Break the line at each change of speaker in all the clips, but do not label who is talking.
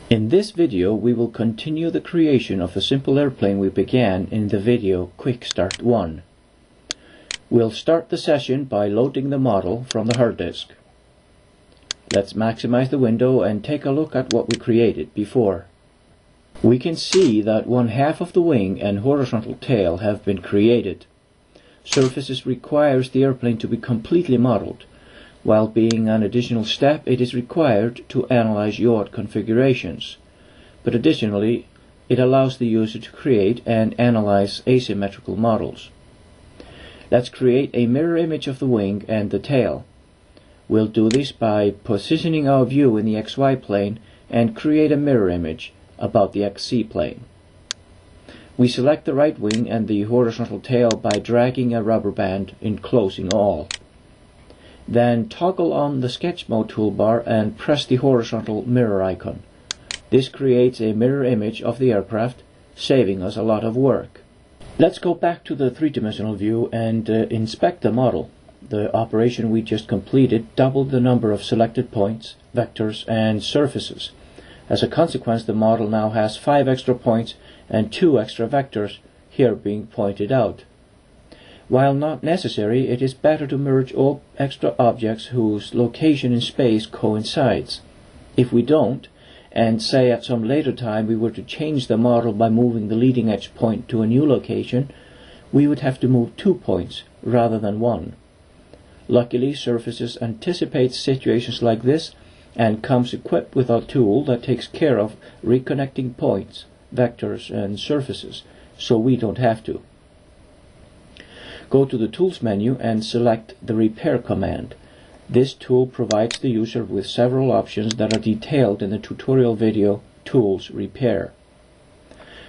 In this video we will continue the creation of the simple airplane we began in the video QuickStart 1. We'll start the session by loading the model from the hard disk. Let's maximize the window and take a look at what we created before. We can see that one half of the wing and horizontal tail have been created. Surfaces requires the airplane to be completely modeled. While being an additional step, it is required to analyze yaw configurations. But additionally, it allows the user to create and analyze asymmetrical models. Let's create a mirror image of the wing and the tail. We'll do this by positioning our view in the XY plane and create a mirror image about the XZ plane. We select the right wing and the horizontal tail by dragging a rubber band enclosing all. Then toggle on the sketch mode toolbar and press the horizontal mirror icon. This creates a mirror image of the aircraft, saving us a lot of work. Let's go back to the three-dimensional view and inspect the model. The operation we just completed doubled the number of selected points, vectors, and surfaces. As a consequence, the model now has 5 extra points and 2 extra vectors, here being pointed out. While not necessary, it is better to merge all extra objects whose location in space coincides. If we don't, and say at some later time we were to change the model by moving the leading edge point to a new location, we would have to move 2 points rather than 1. Luckily, Surfaces anticipates situations like this and comes equipped with a tool that takes care of reconnecting points, vectors, and surfaces, so we don't have to. Go to the Tools menu and select the Repair command. This tool provides the user with several options that are detailed in the tutorial video Tools Repair.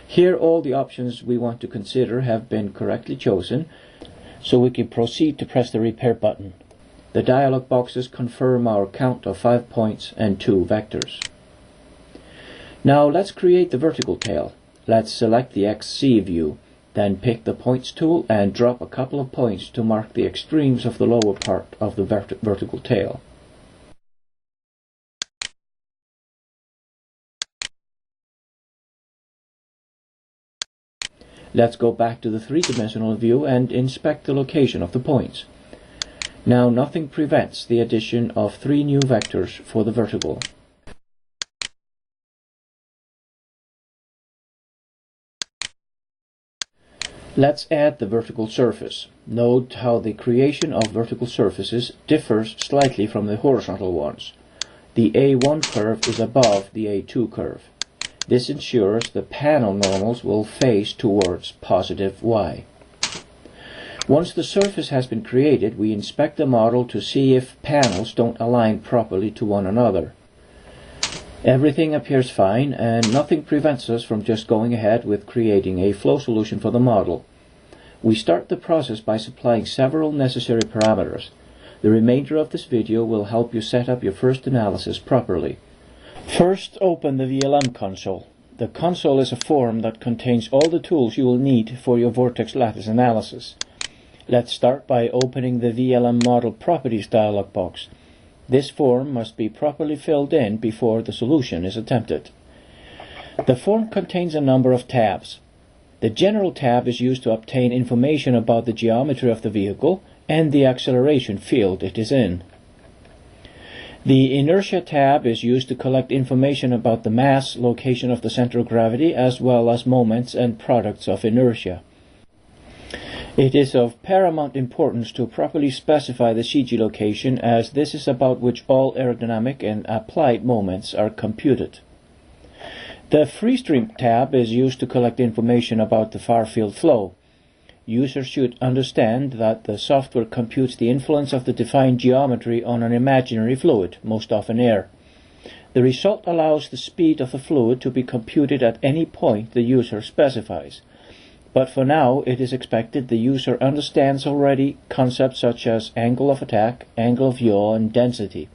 Here all the options we want to consider have been correctly chosen, so we can proceed to press the Repair button. The dialog boxes confirm our count of 5 points and 2 vectors. Now let's create the vertical tail. Let's select the XZ view. Then pick the Points tool and drop a couple of points to mark the extremes of the lower part of the vertical tail. Let's go back to the three-dimensional view and inspect the location of the points. Now nothing prevents the addition of 3 new vectors for the vertical. Let's add the vertical surface. Note how the creation of vertical surfaces differs slightly from the horizontal ones. The A1 curve is above the A2 curve. This ensures the panel normals will face towards positive Y. Once the surface has been created, we inspect the model to see if panels don't align properly to one another. Everything appears fine, and nothing prevents us from just going ahead with creating a flow solution for the model. We start the process by supplying several necessary parameters. The remainder of this video will help you set up your first analysis properly. First, open the VLM console. The console is a form that contains all the tools you will need for your vortex-lattice analysis. Let's start by opening the VLM Model Properties dialog box. This form must be properly filled in before the solution is attempted. The form contains a number of tabs. The General tab is used to obtain information about the geometry of the vehicle and the acceleration field it is in. The Inertia tab is used to collect information about the mass, location of the center of gravity, as well as moments and products of inertia. It is of paramount importance to properly specify the CG location, as this is about which all aerodynamic and applied moments are computed. The Freestream tab is used to collect information about the far-field flow. Users should understand that the software computes the influence of the defined geometry on an imaginary fluid, most often air. The result allows the speed of the fluid to be computed at any point the user specifies. But for now, it is expected the user understands already concepts such as angle of attack, angle of yaw, and density.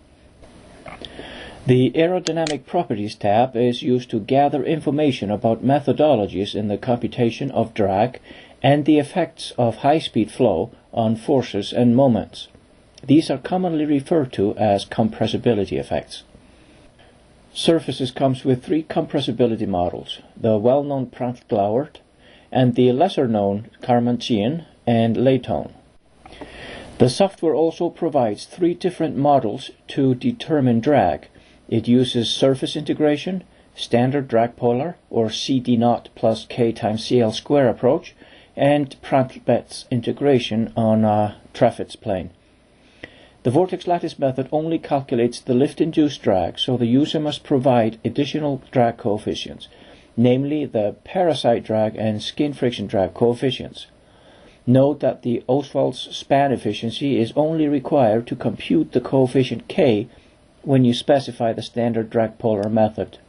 The Aerodynamic Properties tab is used to gather information about methodologies in the computation of drag and the effects of high-speed flow on forces and moments. These are commonly referred to as compressibility effects. Surfaces comes with three compressibility models, the well-known Prandtl-Glauert and the lesser-known Karmantian and Layton. The software also provides three different models to determine drag. It uses surface integration, standard drag polar or CD0 plus K times CL square approach, and Prandtl-Betz integration on a Trefitts plane. The vortex-lattice method only calculates the lift-induced drag, so the user must provide additional drag coefficients, namely the parasite drag and skin friction drag coefficients. Note that the Ostwald's span efficiency is only required to compute the coefficient K when you specify the standard drag polar method.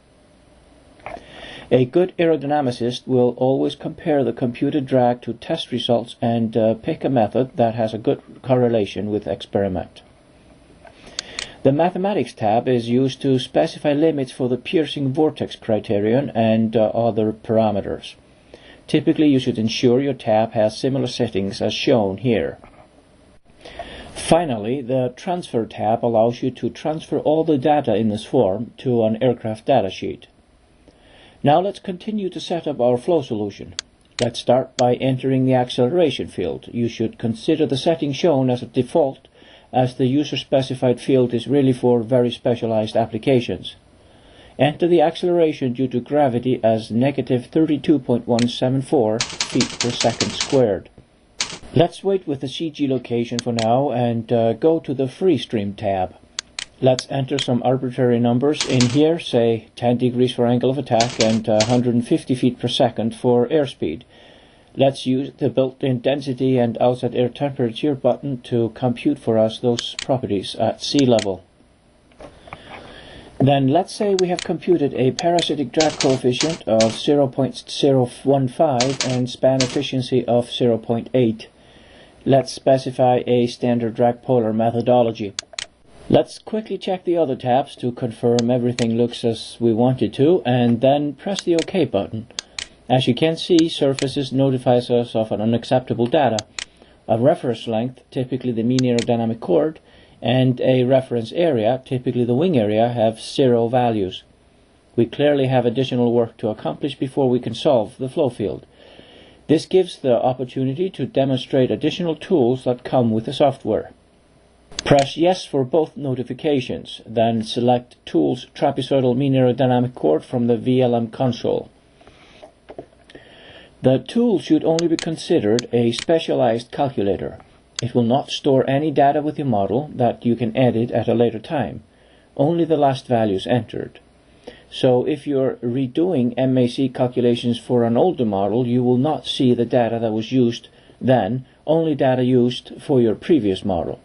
A good aerodynamicist will always compare the computed drag to test results and pick a method that has a good correlation with experiment. The Mathematics tab is used to specify limits for the piercing vortex criterion and other parameters. Typically, you should ensure your tab has similar settings as shown here. Finally, the Transfer tab allows you to transfer all the data in this form to an aircraft datasheet. Now let's continue to set up our flow solution. Let's start by entering the acceleration field. You should consider the setting shown as a default, as the user-specified field is really for very specialized applications. Enter the acceleration due to gravity as negative 32.174 feet per second squared. Let's wait with the CG location for now and go to the Freestream tab. Let's enter some arbitrary numbers in here, say 10 degrees for angle of attack and 150 feet per second for airspeed. Let's use the built-in density and outside air temperature button to compute for us those properties at sea level. Then let's say we have computed a parasitic drag coefficient of 0.015 and span efficiency of 0.8. Let's specify a standard drag polar methodology. Let's quickly check the other tabs to confirm everything looks as we want it to, and then press the OK button. As you can see, surfaces notifies us of an unacceptable data. A reference length, typically the mean aerodynamic chord, and a reference area, typically the wing area, have 0 values. We clearly have additional work to accomplish before we can solve the flow field. This gives the opportunity to demonstrate additional tools that come with the software. Press yes for both notifications, then select Tools Trapezoidal Mean Aerodynamic Chord from the VLM console. The tool should only be considered a specialized calculator. It will not store any data with your model that you can edit at a later time, only the last values entered. So if you're redoing MAC calculations for an older model, you will not see the data that was used then, only data used for your previous model.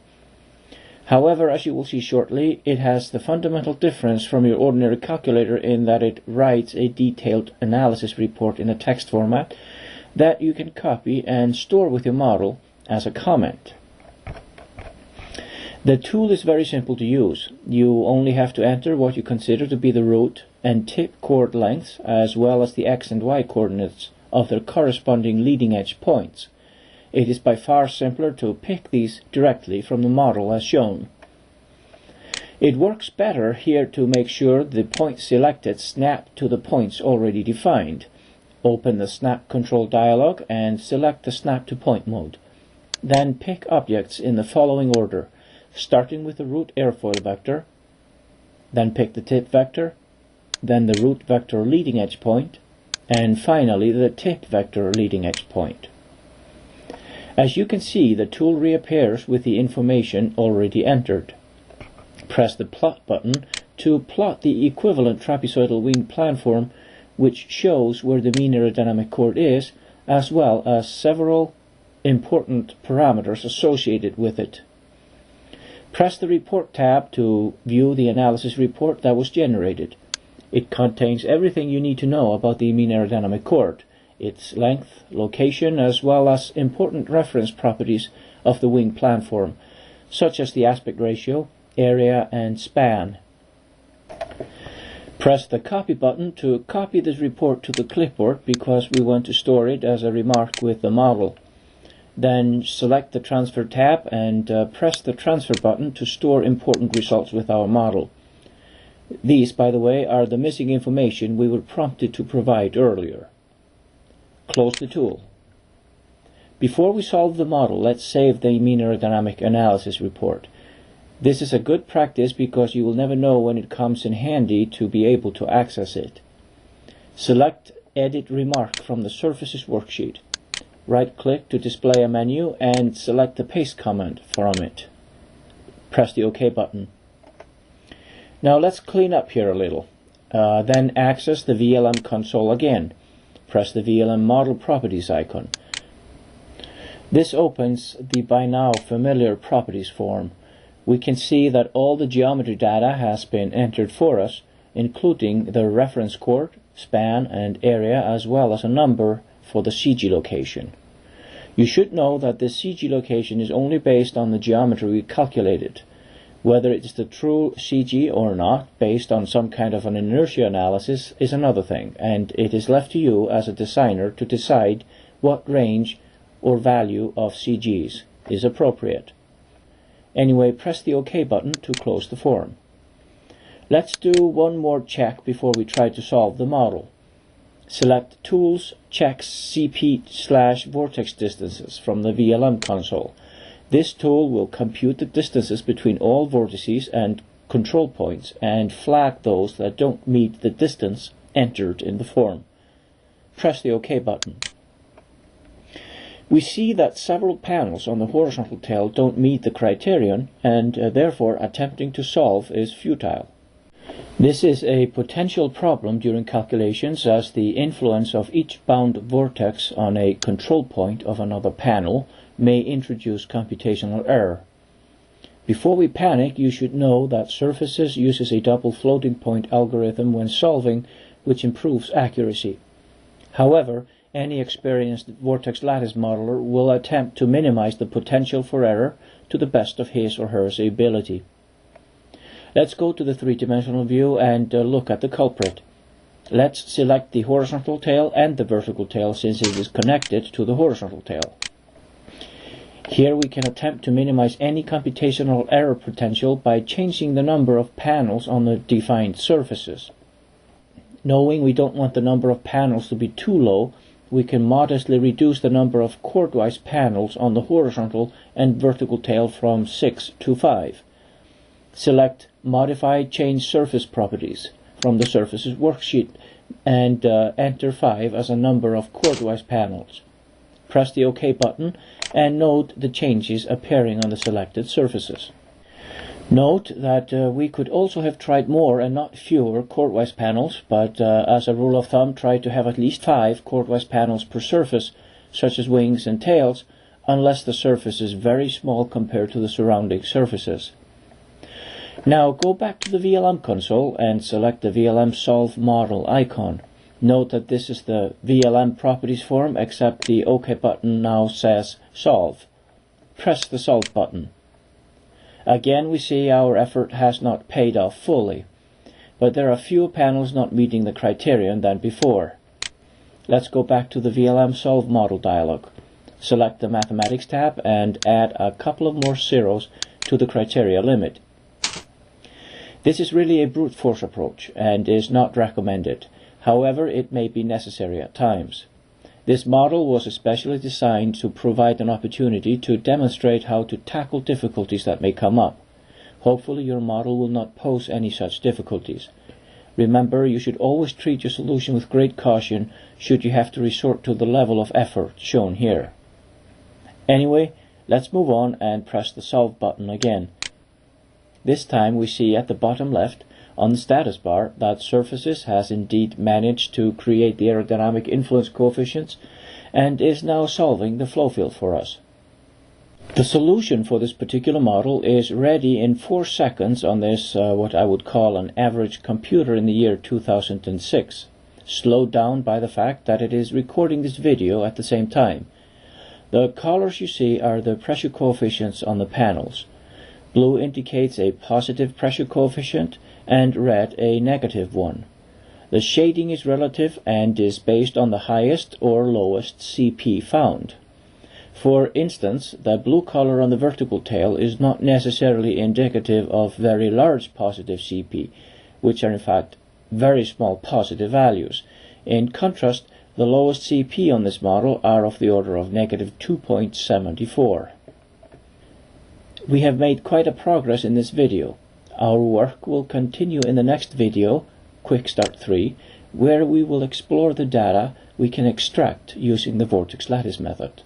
However, as you will see shortly, it has the fundamental difference from your ordinary calculator in that it writes a detailed analysis report in a text format that you can copy and store with your model as a comment. The tool is very simple to use. You only have to enter what you consider to be the root and tip chord lengths, as well as the X and Y coordinates of their corresponding leading edge points. It is by far simpler to pick these directly from the model as shown. It works better here to make sure the points selected snap to the points already defined. Open the Snap Control dialog and select the Snap to Point mode. Then pick objects in the following order, starting with the root airfoil vector, then pick the tip vector, then the root vector leading edge point, and finally the tip vector leading edge point. As you can see, the tool reappears with the information already entered. Press the Plot button to plot the equivalent trapezoidal wing planform, which shows where the mean aerodynamic chord is, as well as several important parameters associated with it. Press the Report tab to view the analysis report that was generated. It contains everything you need to know about the mean aerodynamic chord, its length, location, as well as important reference properties of the wing planform, such as the aspect ratio, area, and span. Press the Copy button to copy this report to the clipboard because we want to store it as a remark with the model. Then select the Transfer tab and press the Transfer button to store important results with our model. These, by the way, are the missing information we were prompted to provide earlier. Close the tool. Before we solve the model, let's save the mean aerodynamic analysis report. This is a good practice because you will never know when it comes in handy to be able to access it. Select Edit Remark from the Surfaces worksheet. Right-click to display a menu and select the paste command from it. Press the OK button. Now let's clean up here a little. Then access the VLM console again. Press the VLM Model Properties icon. This opens the by now familiar Properties form. We can see that all the geometry data has been entered for us, including the reference chord, span and area, as well as a number for the CG location. You should know that the CG location is only based on the geometry we calculated. Whether it is the true CG or not, based on some kind of an inertia analysis, is another thing, and it is left to you as a designer to decide what range or value of CGs is appropriate. Anyway, press the OK button to close the form. Let's do one more check before we try to solve the model. Select Tools, Check CP/Vortex Distances from the VLM console. This tool will compute the distances between all vortices and control points and flag those that don't meet the distance entered in the form. Press the OK button. We see that several panels on the horizontal tail don't meet the criterion, and therefore attempting to solve is futile. This is a potential problem during calculations, as the influence of each bound vortex on a control point of another panel may introduce computational error. Before we panic, you should know that Surfaces uses a double floating point algorithm when solving, which improves accuracy. However, any experienced vortex-lattice modeler will attempt to minimize the potential for error to the best of his or her ability. Let's go to the three-dimensional view and look at the culprit. Let's select the horizontal tail and the vertical tail, since it is connected to the horizontal tail. Here we can attempt to minimize any computational error potential by changing the number of panels on the defined surfaces. Knowing we don't want the number of panels to be too low, we can modestly reduce the number of chordwise panels on the horizontal and vertical tail from 6 to 5. Select Modify Change Surface Properties from the Surfaces worksheet and enter 5 as a number of chordwise panels. Press the OK button and note the changes appearing on the selected surfaces. Note that we could also have tried more and not fewer chordwise panels, but as a rule of thumb, try to have at least 5 chordwise panels per surface, such as wings and tails, unless the surface is very small compared to the surrounding surfaces. Now go back to the VLM console and select the VLM Solve Model icon. Note that this is the VLM Properties form, except the OK button now says Solve. Press the Solve button. Again, we see our effort has not paid off fully, but there are fewer panels not meeting the criterion than before. Let's go back to the VLM Solve Model dialog. Select the Mathematics tab and add a couple of more zeros to the criteria limit. This is really a brute force approach and is not recommended. However, it may be necessary at times. This model was especially designed to provide an opportunity to demonstrate how to tackle difficulties that may come up. Hopefully your model will not pose any such difficulties. Remember, you should always treat your solution with great caution should you have to resort to the level of effort shown here. Anyway, let's move on and press the Solve button again. This time we see at the bottom left on the status bar that Surfaces has indeed managed to create the aerodynamic influence coefficients and is now solving the flow field for us. The solution for this particular model is ready in 4 seconds on this what I would call an average computer in the year 2006, slowed down by the fact that it is recording this video at the same time. The colors you see are the pressure coefficients on the panels. Blue indicates a positive pressure coefficient and red a negative one. The shading is relative and is based on the highest or lowest CP found. For instance, the blue color on the vertical tail is not necessarily indicative of very large positive CP, which are in fact very small positive values. In contrast, the lowest CP on this model are of the order of negative 2.74. We have made quite a progress in this video. Our work will continue in the next video, QuickStart 3, where we will explore the data we can extract using the vortex-lattice method.